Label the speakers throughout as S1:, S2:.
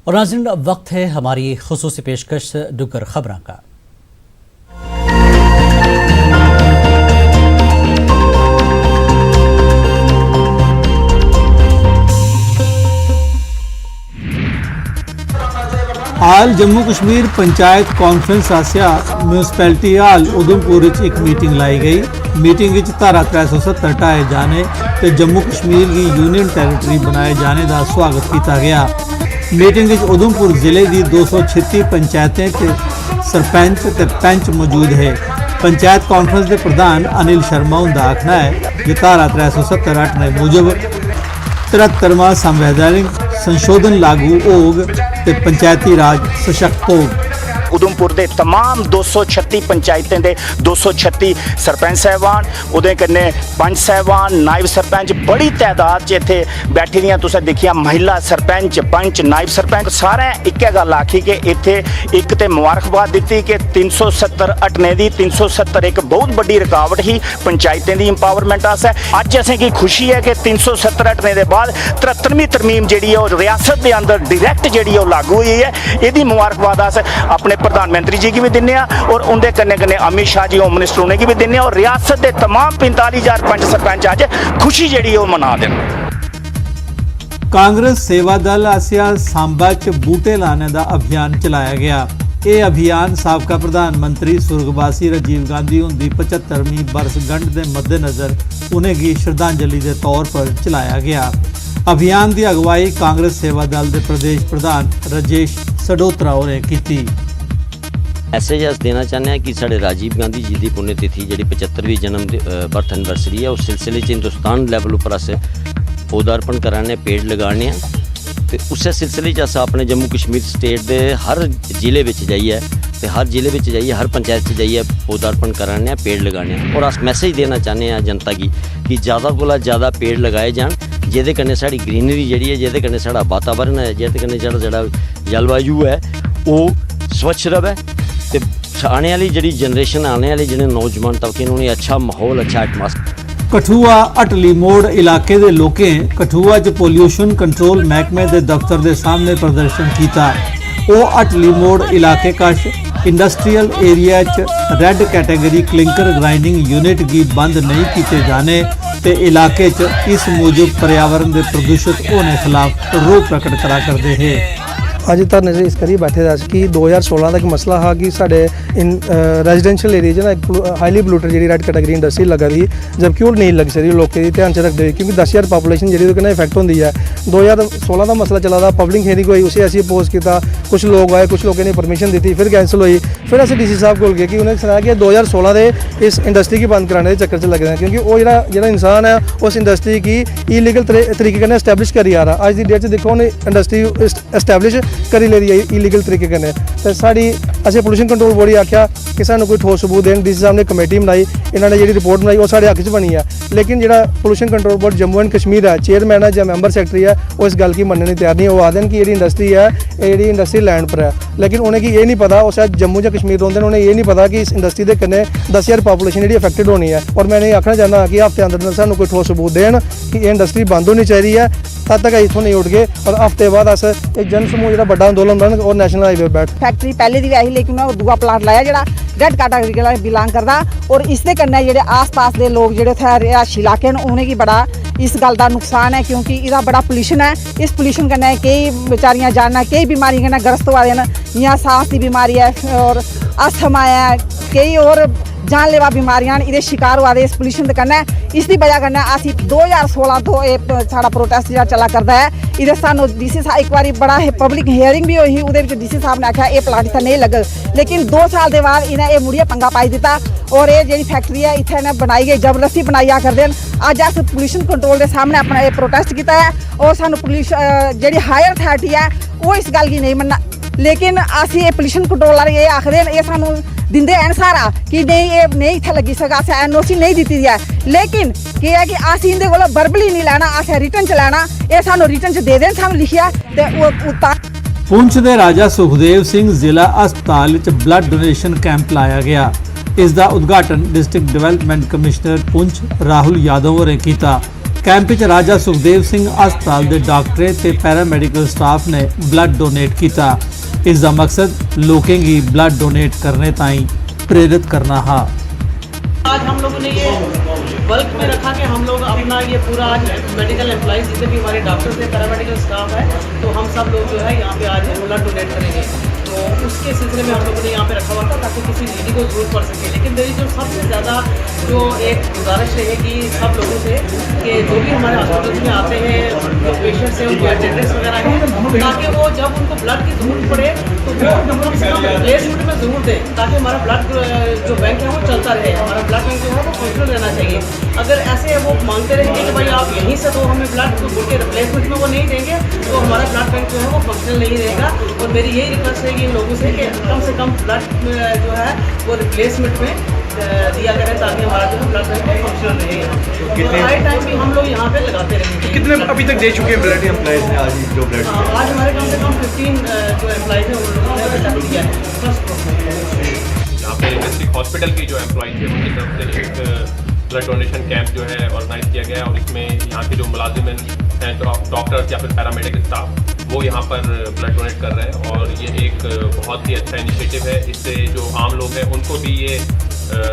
S1: और नाज़रीन अब वक्त है हमारी खुसूसी पेशकश डुगर खबरों का।
S2: हाल जम्मू कश्मीर पंचायत कॉन्फ्रेंस आसिया म्यूनसिपैलिटी हाल उधमपुर एक मीटिंग लाई गई। मीटिंग धारा 370 हटाए जाने ते जम्मू कश्मीर की यूनियन टैरेटरी बनाए जाने का स्वागत किया गया। मीटिंग उधमपुर जिले की 236 पंचायतें ते सरपंच ते पंच मौजूद है। पंचायत कॉन्फ्रेंस के प्रधान अनिल शर्मा उनका आखना है कि धारा 370 हटने मूजब 73वां संवैधानिक संशोधन लागू होग ते पंचायती राज सशक्त होग।
S3: उधमपुर के तमाम 236 पंचायतें दे 236 सरपंच साहबान उहदे कन्नै पंच साहबान नायब सरपंच बड़ी तादाद च इत्थे बैठी दियां तुसें दिखिया महिला सरपंच पंच नायब सरपंच सारे इक्कै गल आखी कि इत्थे एक ते मुबारकबाद दित्ती कि 370 हटने दी 370 एक बहुत बड़ी रुकावट ही पंचायतें दी इंपावरमेंट आस्तै। अज्ज असेंगी खुशी है कि 370 हटने दे बाद 73वीं तरमीम जिहड़ी है ओह रियासत दे अंदर डायरैक्ट जिहड़ी ओह लागू हुई है। इहदी मुबारकबाद आस्तै अपने प्रधानमंत्री जी की भी दिन्ने और उनके कन्ने कन्ने अमित शाह जी होम मिनिस्टर उन्हें की भी दिन्ने और रियासत के तमाम 45,000 पंच सरपंच अज खुशी जी मना दें।
S2: कांग्रेस सेवा दल आसिया सांबा च बूटे लाने का अभियान चलाया गया। ये अभियान साबका प्रधानमंत्री सुर्गवासी राजीव गांधी उनकी 75वीं बरसगंढ के मद्देनज़र उन्हें की श्रद्धांजलि के तौर पर चलाया गया। अभियान की अगवाई कांग्रेस सेवा दल के प्रदेश प्रधान राजेश सडोत्रा ने की।
S4: मैसेज अस देना चाहते हैं कि साढ़े राजीव गांधी जी की पुण्यतिथि जी 75वीं जन्म बर्थ एनिवर्सरी है उस सिलसिले हिंदुस्तान लैवल पर अस पौधारोपण कराने पेड़ लगाने तो उस सिलसिले अस अपने जम्मू कश्मीर स्टेट के हर जिले में जाइए तो हर जिले में जाइए हर पंचायत से जाइए पौधारोपण कराने पेड़ लगाने और अस मैसेज देना चाहते हैं जनता की कि ज़्यादा को ज़्यादा पेड़ लगाए जान जिहदे कन्नै साड़ी ग्रीनरी जी है जिहदे कन्नै साड़ा वातावरण है जिहदे कन्नै जिहड़ा जलवायु है वो स्वच्छ रहे तो आने वाली जी जनरेशन आने वाले जो नौजवान तबके उन्हें अच्छा माहौल अच्छा एटमॉस्फेयर।
S2: कठुआ अटली मोड़ इलाके के लोगों कठुआ च पोल्यूशन कंट्रोल महकमे के दफ्तर के सामने प्रदर्शन किया। वो अटली मोड़ इलाके कश इंडस्ट्रीयल एरिया च red category clinker grinding unit की बंद नहीं किए जाने ते इलाके च इस मूजब पर्यावरण के प्रदूषित होने खिलाफ रोक प्रकट करा करते हैं।
S5: अज धरने से इस करिए बैठे दा कि 2016 का एक मसला है कि साढ़े इन रेजिडेंशियल एरिया च ना एक हाईली पोल्यूटेड जी रेड कैटेगरी इंडस्ट्री लगा दी जबकि वो नहीं लग सकती लोगों की ध्यान च रखते हुए क्योंकि 10,000 पॉपुलेशन जी इफेक्ट होती है। 2016 का मसला चला था पब्लिक हेयरिंग हुई उसे असी अपोज किया कुछ लोग आए कुछ लोगों ने परमिशन दी फिर कैंसल हुई फिर अस डी सी साहब को गए कि उन्हें सुनाया कि 2016 के इस इंडस्ट्री की बंद कराने के चक्कर च लगे हैं क्योंकि वो जो इंसान है उस इंडस्ट्री की इलीगल तरीके से एस्टैबलिश करी आ रहा। अज की डेट देखो उन्हें इंडस्ट्री एस्टैबलिश करी ले रही है इलीगल तरीके कन्नै तो साड़ी असें पोल्यूशन कंट्रोल बोर्ड आख्या कि सानू कोई ठोस सबूत देन डी सी साहब ने कमेटी बनाई इन्होंने जी रिपोर्ट बनाई वो साढ़े हक च बनी है लेकिन जो pollution control board Jammu and Kashmir है चेयरमैन है या मैंबर सैकटरी है वो इस गल की मनने नहीं तैयार नहीं। वो आखते हैं कि जी इंडस्ट्री है ये इंडस्ट्री लैंड पर है लेकिन उन्हें ये नहीं पता वो शायद जम्मू या कश्मीर रोंदे उन्हें ये नहीं पता कि इस इंडस्ट्री के कन्नै 10,000 पॉपुलेशन जी अफेक्टेड होनी है। और मैंने आखना चाहना कि हफ्ते अंदर सानू कोई ठोस सबूत देन कि ये इंडस्ट्री बंद होनी चाहिए है तब तक इतों नहीं उठ गए और हफ्ते बाद अस एक जन समूह जो बड़ा अंदोलन बन और नैशनल हाईवे बैठ
S6: फैक्ट्री पहले दी आई लेकिन मैं दूआ प्लांट लाया जो रेड कैटेगरी बिलोंग करता और इसके कन्नै जेह्ड़े आस पास के लोग जो रिहायशी इलाके हैं उन्हेंगी बड़ा इस गल का नुकसान है क्योंकि इसका बड़ा पोल्यूशन है। इस पोल्यूशन कन्नै कई बेचारियां जाना कई बीमारी कन्नै ग्रस्त होआ दे न जियां सांस की बीमारी है और अस्थमा है कई और जानलेवा बीमारियां ये शिकार हुआ दे इस पोल्यूशन के कन्नै। इसकी वजह कन्नै अस 2016 तो ये साड़ा प्रोटेस्ट जो चला करता है ये सानू डी सी साहब एक बार बड़ा पब्लिक हेयरिंग भी हुई वो डी सी साहब ने आख्या ये प्लांट इतना नहीं लगग लेकिन 2 साल के बाद इन्हें ये मुड़िए पंगा पाई दिता और ये जी फैक्ट्री है इतने बनाई गई जबरदस्ती बनाई आ करते हैं। अज अस पोल्यूशन कंट्रोल के सामने अपना ये प्रोटेस्ट किया है और सानू पोल्यूशन जी हायर अथॉरिटी है वो इस गल की नहीं मनना लेकिन अस ये पोल्यूशन कंट्रोल वाले ये आखते हैं ये सानू दिंदे हैं सारा कि नहीं ये नहीं इत्थे लगी सका अस NOC नहीं दी है लेकिन केह् है कि अस इंदे कोला वर्बली नहीं लैना अस रिटन च लैना ये सानू रिटन च दे देन सानू लिखिया ते
S2: पुंछ के राजा सुखदेव सिंह जिला अस्पताल च ब्लड डोनेशन कैंप लाया गया। इसका उद्घाटन district development commissioner Poonch Rahul Yadav होरें कीता। ਕੈਂਪ ਵਿੱਚ ਰਾਜਾ ਸੁਖਦੇਵ ਸਿੰਘ ਹਸਪਤਾਲ ਦੇ ਡਾਕਟਰ ਤੇ ਪੈਰਾਮੈਡੀਕਲ ਸਟਾਫ ਨੇ ਬਲੱਡ डोनेट किया। इसका मकसद लोगों की ब्लड डोनेट करने ताईं प्रेरित करना है।
S7: आज हम लोगों ने ये बल्क में रखा कि हम लोग अपना ये पूरा आज मेडिकल एम्प्लॉइज जितने भी हमारे डॉक्टर्स हैं, पैरामेडिकल स्टाफ है, तो हम सब लोग जो है यहाँ पे आज ब्लड डोनेट करेंगे। तो उसके सिलसिले में हम लोगों ने यहाँ पे रखा हुआ था ताकि किसी लेडी को जरूरत पड़ सके। लेकिन मेरी जो सबसे ज़्यादा जो एक गुजारिश रहेगी सब लोगों से कि जो भी हमारे हॉस्पिटल में आते हैं, जो पेशेंट्स हैं, उनके अटेंडेंट्स वगैरह हैं, ताकि वो जब उनको ब्लड की ज़रूरत पड़े तो वो कम से कम प्लेसमेंट में ज़रूर दें, ताकि हमारा ब्लड जो बैंक है वो चलता रहे, हमारा ब्लड बैंक जो है वो फंक्शनल रहना चाहिए। अगर ऐसे वो मांगते रहेंगे कि भाई आप यहीं से दो हमें ब्लड, तो बोल के रिप्लेसमेंट में वो नहीं देंगे तो हमारा ब्लड बैंक जो है वो फंक्शनल नहीं रहेगा। और मेरी यही रिक्वेस्ट रहेगी इन लोगों से कि कम से कम ब्लड जो है वो रिप्लेसमेंट में दिया करें ताकि हमारा जो ब्लड बैंक है फंक्शनल रहे। कितने हाई टाइम भी हम लोग यहाँ पे लगाते रहेंगे।
S8: कितने अभी तक दे चुके हैं ब्लड एम्प्लॉइज ने आज जो ब्लड?
S7: आज हमारे कम से कम 15 जो एम्प्लॉइज हैं उन लोगों ने ब्लड दिया है फर्स्ट।
S9: यहाँ पे डिस्ट्रिक्ट हॉस्पिटल की जो एम्प्लॉइज है उनकी तरफ से एक ब्लड डोनेशन कैंप जो है ऑर्गेनाइज किया गया है और इसमें यहाँ के जो मुलाजिम हैं, डॉक्टर्स या फिर पैरामेडिकल स्टाफ, वो यहाँ पर ब्लड डोनेट कर रहे हैं। और ये एक बहुत ही अच्छा इनिशिएटिव है। इससे जो आम लोग हैं उनको भी ये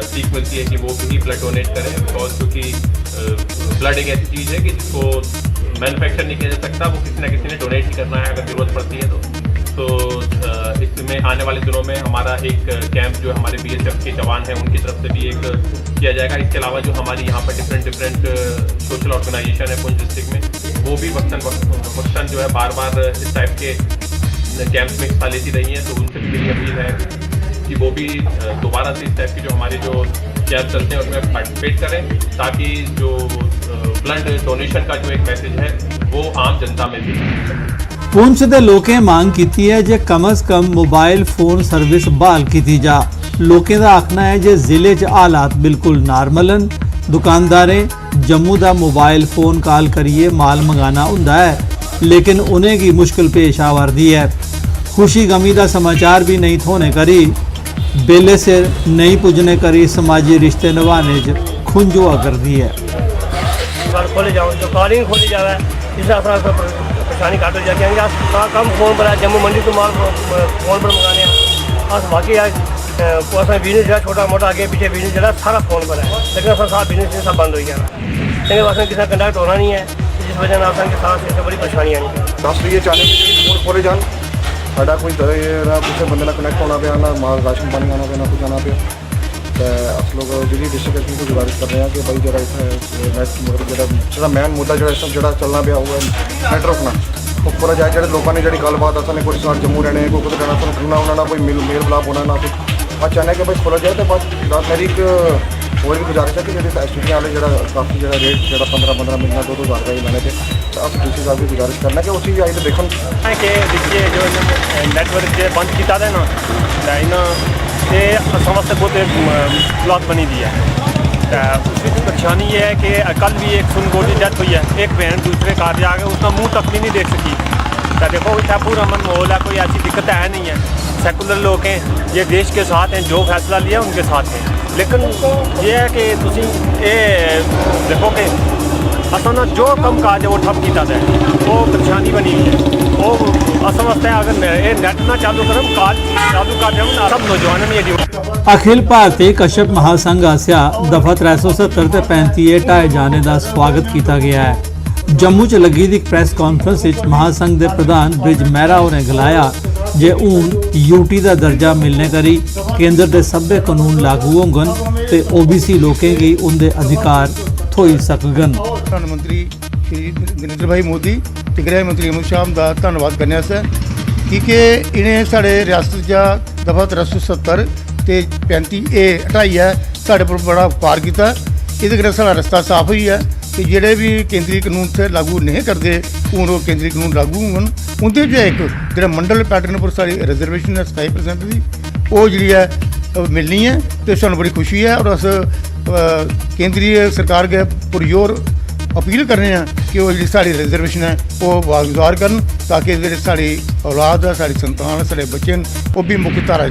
S9: सीख मिलती है कि वो भी ब्लड डोनेट करें, बिकॉज क्योंकि ब्लड एक ऐसी चीज़ है कि जिसको मैन्युफैक्चर नहीं किया जा सकता, वो किसी न किसी ने डोनेट ही करना है अगर ज़रूरत पड़ती है तो इसमें आने वाले दिनों में हमारा एक कैंप जो हमारे BSF के जवान हैं उनकी तरफ से भी एक किया जाएगा। इसके अलावा जो हमारी यहाँ पर डिफरेंट सोशल ऑर्गेनाइजेशन है पुंछ डिस्ट्रिक्ट में, वो भी वक्तन जो है बार बार इस टाइप के कैंप्स में हिस्सा लेती रही हैं, तो उनसे भी मेरी अपील है कि वो भी दोबारा से इस टाइप की जो हमारे जो कैंप चलते हैं उसमें पार्टिसिपेट करें, ताकि जो ब्लड डोनेशन का जो एक मैसेज है वो आम जनता में भी।
S2: पुंछ के लोगों मांग की है जे कम अज कम मोबाइल फोन सर्विस बहाल की जा। लोगों का आखना है जे जिले च हालात बिल्कुल नॉर्मल हैं, दुकानदारें जम्मू का मोबाइल फोन कॉल करिए माल मंगाना हुंदा है, लेकिन उन्हें की मुश्किल पेश आ वरदी है। खुशी गमी का समाचार भी नहीं थोने करी, बेले से नहीं पुजने करी समाजी रिश्ते निभाने खुंज हुआ कर दी है।
S10: खोले जाओ जो कॉलिंग खोली जाए इस परेशानी काट जाके कम फोन पर जम्मू मंडी तो माल फोन पर मंगाने अस बाकी बिजनेस जो छोटा मोटा आगे पीछे बिजनेस जो सारा फोन पर है, लेकिन सारा बिजनेस सब बंद हो गया लेकिन असें किसी कंडक्ट होना नहीं है, जिस वजह से असें किसान से बड़ी परेशानी आनी।
S8: दस ये चाहते हैं फोन खोले जान, साढ़ा कोई किसी बंदे कनेक्ट होना पे ना माल राशन पानी आना पे ना कुछ आना पे। तो अस लोग दिल्ली डिस्ट्रिक्ट को गुजारिश कर रहे हैं कि भाई जरा इतना मतलब जो मैन मुद्दा जो इस जो चलना पे हुआ नेट रोकना उपर जाए, जो लोगों ने जी गलबात असें कुछ साल जम्मू रहने कोई कुछ रहना असें करना उन्होंने कोई मेल मिलाप होना ना कुछ। अस चाहते हैं कि भाई खोला जाए। तो बस मेरी एक और भी गुजारिश है कि जो एसटीडी वाले जो काफ़ी जो रेट जो 15-15 महीना 2-2 हज़ार रुपये महीने से तो अस डी सी साहब की गुजारिश करना कि उसी आई तो देखो
S10: कि देखिए जो नैटवर्क जो बंद किया था ना ये असां वास्ते बहुत एक ब्लॉक बनी दी है। तो उसकी परेशानी ये है कि कल भी एक सुनगो की डेथ हुई है, एक बहन दूसरे घर जा के उसका मुँह तक भी नहीं देख सकी। तो देखो इतना पूरा अमन माहौल है, कोई ऐसी दिक्कत है नहीं है। सेकुलर लोग हैं, ये देश के साथ हैं, जो फैसला लिया उनके साथ हैं। लेकिन ये है कि तुसी ये देखो कि असल में जो कम काज है वो ठप किया जाए, वो परेशानी बनी हुई है। वो असल वास्ते अगर ये नैट ना चालू करम काज चालू कर दें सब नौजवानों ने ये
S2: अखिल भारतीय कश्यप महासंघ आसिया दफा 370 ते 35 हटाए जाने का स्वागत किया गया है। जम्मू च लगी दी प्रेस कॉन्फ्रेंस विच महासंघ के प्रधान ब्रिज मेहरा होरें गलाया जे हून यूटी का दर्जा मिलने करी केंद्र के सभ्य कानून लागू होंगन ते ओबीसी लोगों की उनके अधिकार थोई सकगन।
S11: प्रधानमंत्री श्री नरेंद्र भाई मोदी ते गृह मंत्री अमित शाह का धन्यवाद करने से क्योंकि इन्हें साढ़े रियासत जा दफा 370 ते 35A हटाई है, साढ़े पर बड़ा उपकार किया। ये सारा रस्ता साफ हुई है कि जोड़े भी केंद्रीय कानून से लागू नहीं करते हूँ वो केंद्रीय कानून लागू होंगे। उनके जो एक जो मंडल पैटर्न पर सारी रिजर्वेशन है 27% की वो जी है मिलनी है, तो सानू बड़ी खुशी है। और अस केंद्रीय सरकार के पुरजोर अपील कर रहे हैं कि वो जी साड़ी रिजर्वेशन है वो वागुजार करन ताकि साड़ी औलाद है, साड़ी संतान है, साढ़े बच्चे वो भी मुख्य धारा